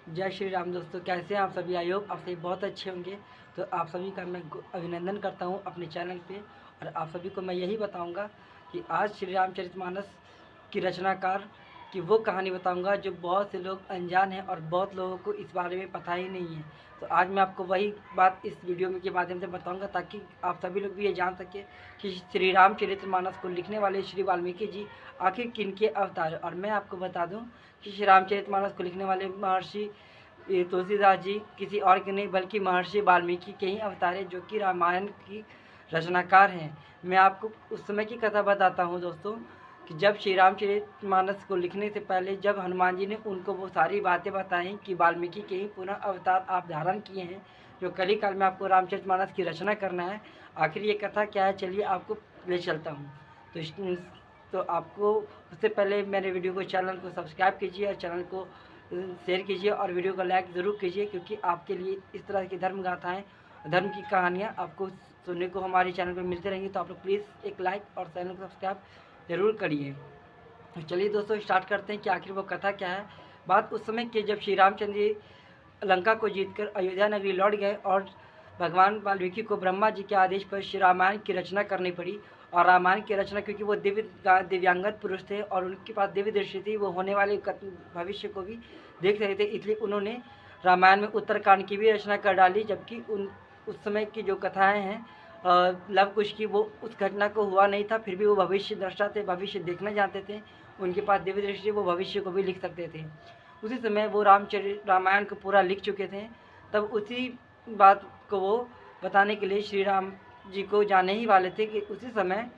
जय श्री राम दोस्तों, कैसे हैं आप सभी। आई होप आप सभी बहुत अच्छे होंगे। तो आप सभी का मैं अभिनंदन करता हूं अपने चैनल पे। और आप सभी को मैं यही बताऊंगा कि आज श्री रामचरितमानस की रचनाकार की वो कहानी बताऊंगा जो बहुत से लोग अनजान हैं और बहुत लोगों को इस बारे में पता ही नहीं है। तो आज मैं आपको वही बात इस वीडियो में के माध्यम से बताऊंगा ताकि आप सभी लोग भी ये जान सके कि श्री रामचरितमानस को लिखने वाले श्री वाल्मीकि जी आखिर किन के अवतार। और मैं आपको बता दूं कि श्री रामचरितमानस को लिखने वाले महर्षि तुलसीदास जी किसी और के नहीं बल्कि महर्षि वाल्मीकि के ही अवतार हैं, जो कि रामायण की रचनाकार हैं। मैं आपको उस समय की कथा बताता हूँ दोस्तों कि जब श्री रामचरितमानस को लिखने से पहले जब हनुमान जी ने उनको वो सारी बातें बताई कि वाल्मीकि के ही पुनः अवतार आप धारण किए हैं, जो कली काल में आपको रामचरितमानस की रचना करना है। आखिर ये कथा क्या है, चलिए आपको ले चलता हूँ। तो आपको उससे पहले मेरे वीडियो को चैनल को सब्सक्राइब कीजिए और चैनल को शेयर कीजिए और वीडियो को लाइक ज़रूर कीजिए, क्योंकि आपके लिए इस तरह की धर्म गाथाएँ, धर्म की कहानियाँ आपको सुनने को हमारे चैनल पर मिलती रहेंगी। तो आप लोग प्लीज़ एक लाइक और चैनल को सब्सक्राइब ज़रूर करिए। तो चलिए दोस्तों स्टार्ट करते हैं कि आखिर वो कथा क्या है। बात उस समय की जब श्री रामचंद्र जी लंका को जीतकर अयोध्या नगरी लौट गए और भगवान वाल्मीकि को ब्रह्मा जी के आदेश पर श्री रामायण की रचना करनी पड़ी। और रामायण की रचना क्योंकि वो दिव्यांगत पुरुष थे और उनके पास दिव्य दृष्टि थी, वो होने वाले भविष्य को भी देख रहे थे, इसलिए उन्होंने रामायण में उत्तरकांड की भी रचना कर डाली। जबकि उस समय की जो कथाएं हैं लव कुश की, वो उस घटना को हुआ नहीं था, फिर भी वो भविष्य दृष्टा थे, भविष्य देखना जानते थे, उनके पास दिव्य दृष्टि, वो भविष्य को भी लिख सकते थे। उसी समय वो रामायण को पूरा लिख चुके थे। तब उसी बात को वो बताने के लिए श्री राम जी को जाने ही वाले थे कि उसी समय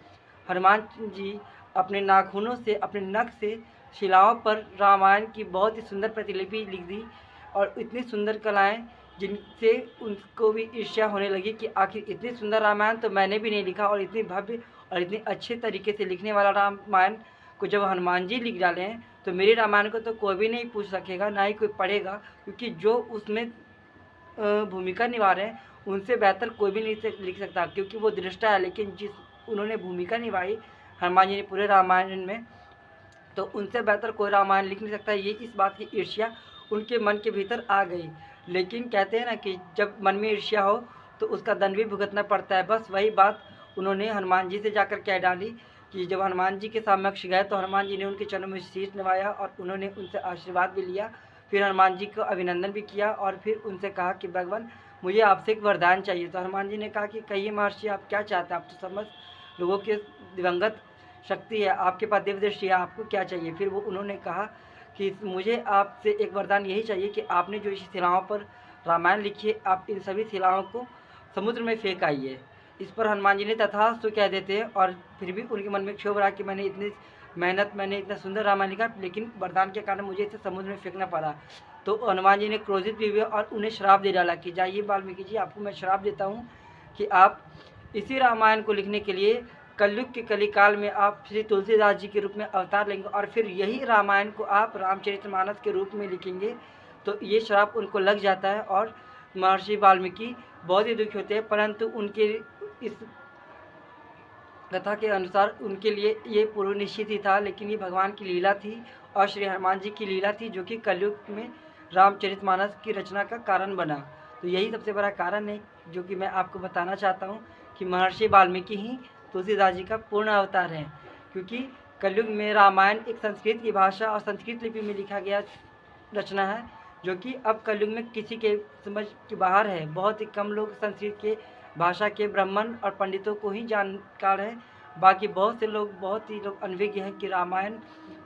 हनुमान जी अपने नाखूनों से, अपने नख से शिलाओं पर रामायण की बहुत ही सुंदर प्रतिलिपि लिख दी। और इतनी सुंदर कलाएं जिनसे उनको भी ईर्ष्या होने लगी कि आखिर इतनी सुंदर रामायण तो मैंने भी नहीं लिखा, और इतनी भव्य और इतनी अच्छे तरीके से लिखने वाला रामायण को जब हनुमान जी लिख डाले हैं तो मेरे रामायण को तो कोई भी नहीं पूछ सकेगा, ना ही कोई पढ़ेगा, क्योंकि जो उसमें भूमिका निभा रहे हैं उनसे बेहतर कोई भी नहीं लिख सकता, क्योंकि वो दृष्टा है। लेकिन जिस उन्होंने भूमिका निभाई हनुमान जी ने पूरे रामायण में, तो उनसे बेहतर कोई रामायण लिख नहीं सकता। ये इस बात की ईर्ष्या उनके मन के भीतर आ गई। लेकिन कहते हैं ना कि जब मन में ईर्ष्या हो तो उसका दंड भी भुगतना पड़ता है। बस वही बात उन्होंने हनुमान जी से जाकर कह डाली कि जब हनुमान जी के समक्ष गए तो हनुमान जी ने उनके चरणों में शीश नवाया और उन्होंने उनसे आशीर्वाद भी लिया। फिर हनुमान जी को अभिनंदन भी किया और फिर उनसे कहा कि भगवान मुझे आपसे एक वरदान चाहिए। तो हनुमान जी ने कहा कि कहिए महर्षि, आप क्या चाहते हैं, आप तो समस्त लोगों के दिवंगत शक्ति है, आपके पास दिव्य दृष्टि है, आपको क्या चाहिए। फिर वो उन्होंने कहा कि मुझे आपसे एक वरदान यही चाहिए कि आपने जो इस शिलाओं पर रामायण लिखी है, आप इन सभी शिलाओं को समुद्र में फेंक आइए। इस पर हनुमान जी ने तथास्तु कह देते हैं। और फिर भी उनके मन में क्षोभ रहा कि मैंने इतनी मेहनत, मैंने इतना सुंदर रामायण लिखा, लेकिन वरदान के कारण मुझे इसे समुद्र में फेंकना पड़ा। तो हनुमान जी ने क्रोधित भी हुए और उन्हें श्राप दे डाला कि जाइए वाल्मीकि जी, आपको मैं श्राप देता हूँ कि आप इसी रामायण को लिखने के लिए कलयुग के कलिकाल में आप श्री तुलसीदास जी के रूप में अवतार लेंगे और फिर यही रामायण को आप रामचरितमानस के रूप में लिखेंगे। तो ये श्राप उनको लग जाता है और महर्षि वाल्मीकि बहुत ही दुखी होते हैं। परंतु उनके इस कथा के अनुसार उनके लिए ये पूर्व निश्चित ही था, लेकिन ये भगवान की लीला थी और श्री हनुमान जी की लीला थी, जो कि कलयुग में रामचरितमानस की रचना का कारण बना। तो यही सबसे बड़ा कारण है जो कि मैं आपको बताना चाहता हूँ कि महर्षि वाल्मीकि ही तुलसीदास जी का पूर्ण अवतार है। क्योंकि कलयुग में रामायण एक संस्कृत की भाषा और संस्कृत लिपि में लिखा गया रचना है, जो कि अब कलयुग में किसी के समझ के बाहर है। बहुत ही कम लोग संस्कृत के भाषा के ब्राह्मण और पंडितों को ही जानकार है। बाकी बहुत से लोग, बहुत ही लोग अनभिज्ञ हैं कि रामायण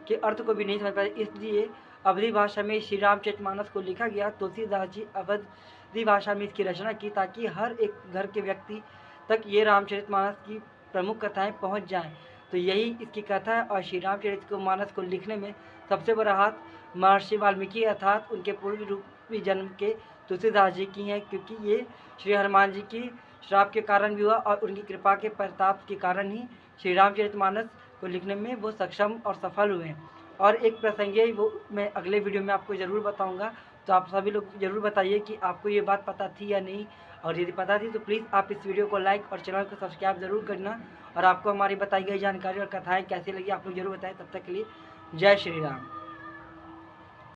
के अर्थ को भी नहीं समझ पाए। इसलिए अवधी भाषा में श्री रामचरितमानस को लिखा गया। तुलसीदास जी अवधी भाषा में इसकी रचना की ताकि हर एक घर के व्यक्ति तक ये रामचरितमानस की प्रमुख कथाएं पहुंच जाएं। तो यही इसकी कथा है। और श्री रामचरितमानस को लिखने में सबसे बड़ा हाथ महर्षि वाल्मीकि अर्थात उनके पूर्व रूपी जन्म के तुलसीदास जी की हैं, क्योंकि ये श्री हनुमान जी की श्राप के कारण भी हुआ और उनकी कृपा के प्रताप के कारण ही श्री रामचरितमानस को लिखने में वो सक्षम और सफल हुए। और एक प्रसंग है, वो मैं अगले वीडियो में आपको ज़रूर बताऊंगा। तो आप सभी लोग ज़रूर बताइए कि आपको ये बात पता थी या नहीं, और यदि पता थी तो प्लीज़ आप इस वीडियो को लाइक और चैनल को सब्सक्राइब ज़रूर करना। और आपको हमारी बताई गई जानकारी और कथाएँ कैसी लगी आप लोग ज़रूर बताएं। तब तक के लिए जय श्री राम।